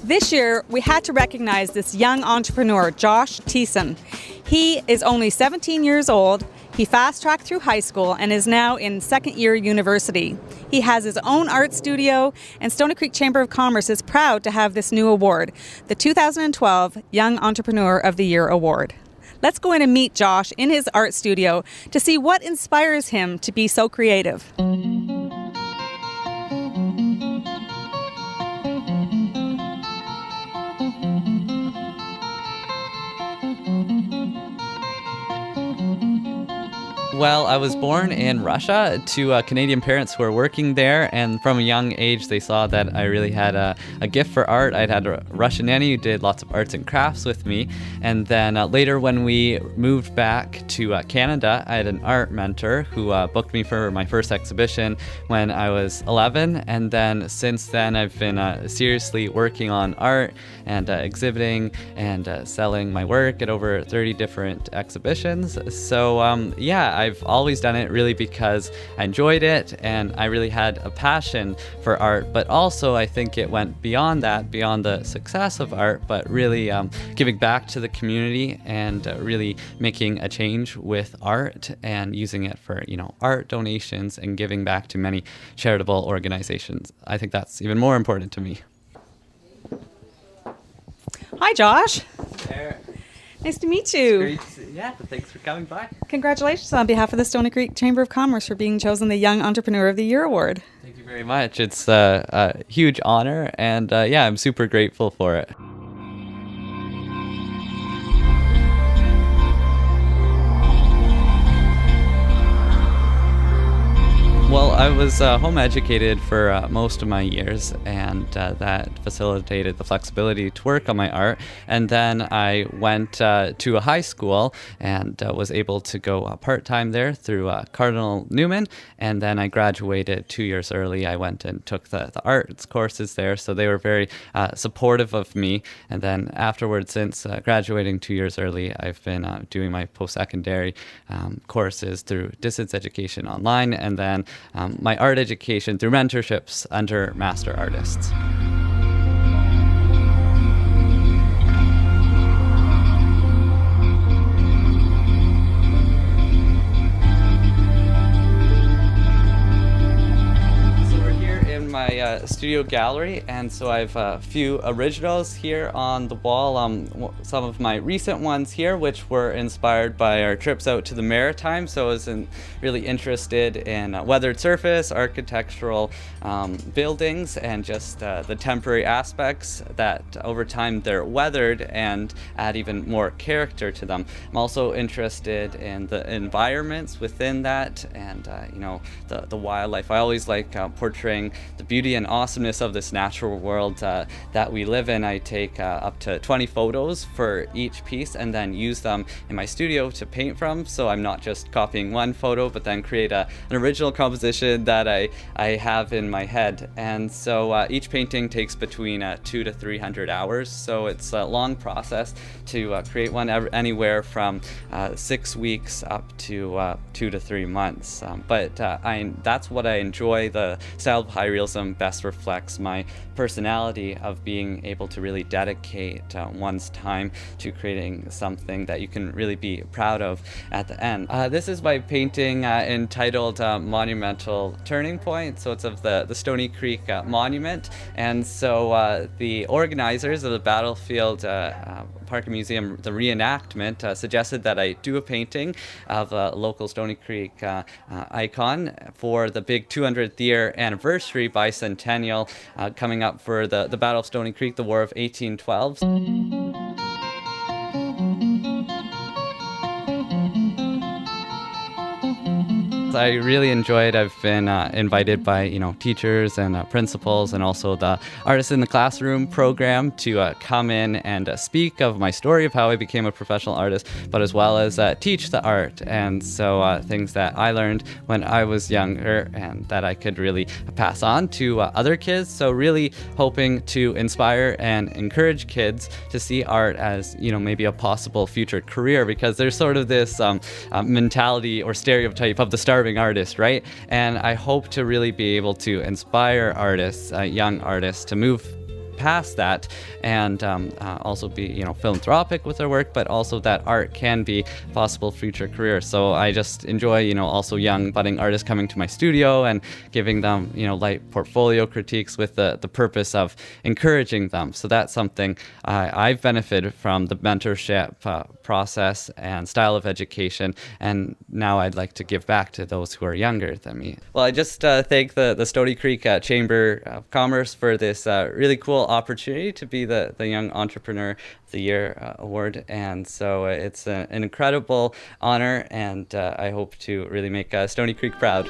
This year, we had to recognize this young entrepreneur, Josh Tiessen. He is only 17 years old. He fast-tracked through high school and is now in second-year university. He has his own art studio, and Stoney Creek Chamber of Commerce is proud to have this new award, the 2012 Young Entrepreneur of the Year Award. Let's go in and meet Josh in his art studio to see what inspires him to be so creative. Well, I was born in Russia to Canadian parents who were working there, and from a young age they saw that I really had a gift for art. I'd had a Russian nanny who did lots of arts and crafts with me, and then later when we moved back to Canada, I had an art mentor who booked me for my first exhibition when I was 11, and then since then I've been seriously working on art and exhibiting and selling my work at over 30 different exhibitions. So yeah, I've always done it really because I enjoyed it and I really had a passion for art, but also I think it went beyond that, beyond the success of art, but really giving back to the community and really making a change with art and using it for, art donations and giving back to many charitable organizations. I think that's even more important to me. Hi, Josh. There. Nice to meet you. Great. Yeah, thanks for coming by. Congratulations on behalf of the Stoney Creek Chamber of Commerce for being chosen the Young Entrepreneur of the Year Award. Thank you very much. It's a huge honor, and yeah, I'm super grateful for it. Well, I was home educated for most of my years, and that facilitated the flexibility to work on my art. And then I went to a high school and was able to go part-time there through Cardinal Newman. And then I graduated 2 years early. I went and took the arts courses there, so they were very supportive of me. And then afterwards, since graduating 2 years early, I've been doing my post-secondary courses through distance education online, and then my art education through mentorships under master artists. My studio gallery, and so I have a few originals here on the wall. Some of my recent ones here, which were inspired by our trips out to the Maritime. So I was really interested in weathered surface, architectural buildings, and just the temporary aspects that over time they're weathered and add even more character to them. I'm also interested in the environments within that, and the wildlife. I always like portraying the beauty and awesomeness of this natural world that we live in. I take up to 20 photos for each piece and then use them in my studio to paint from, so I'm not just copying one photo but then create an original composition that I have in my head. And so each painting takes between 200 to 300 hours, so it's a long process to create one, anywhere from 6 weeks up to 2 to 3 months. But that's what I enjoy. The style of high realism best reflects my personality of being able to really dedicate one's time to creating something that you can really be proud of at the end. This is my painting entitled Monumental Turning Point. So it's of the Stoney Creek Monument. And so the organizers of the Battlefield Park and Museum, the reenactment, suggested that I do a painting of a local Stoney Creek icon for the big 200th year anniversary bicentennial coming up for the Battle of Stoney Creek, the War of 1812. I really enjoyed. I've been invited by teachers and principals, and also the Artists in the Classroom program to come in and speak of my story of how I became a professional artist, but as well as teach the art. And so things that I learned when I was younger and that I could really pass on to other kids. So really hoping to inspire and encourage kids to see art as maybe a possible future career, because there's sort of this mentality or stereotype of the starving artist, right? And I hope to really be able to inspire artists, young artists, to move past that and also be philanthropic with our work, but also that art can be a possible future career. So I just enjoy also young budding artists coming to my studio and giving them light portfolio critiques with the purpose of encouraging them. So that's something I've benefited from, the mentorship process and style of education, and now I'd like to give back to those who are younger than me. Well, I just thank the Stoney Creek Chamber of Commerce for this really cool opportunity to be the Young Entrepreneur of the Year award, and so it's an incredible honor, and I hope to really make Stoney Creek proud.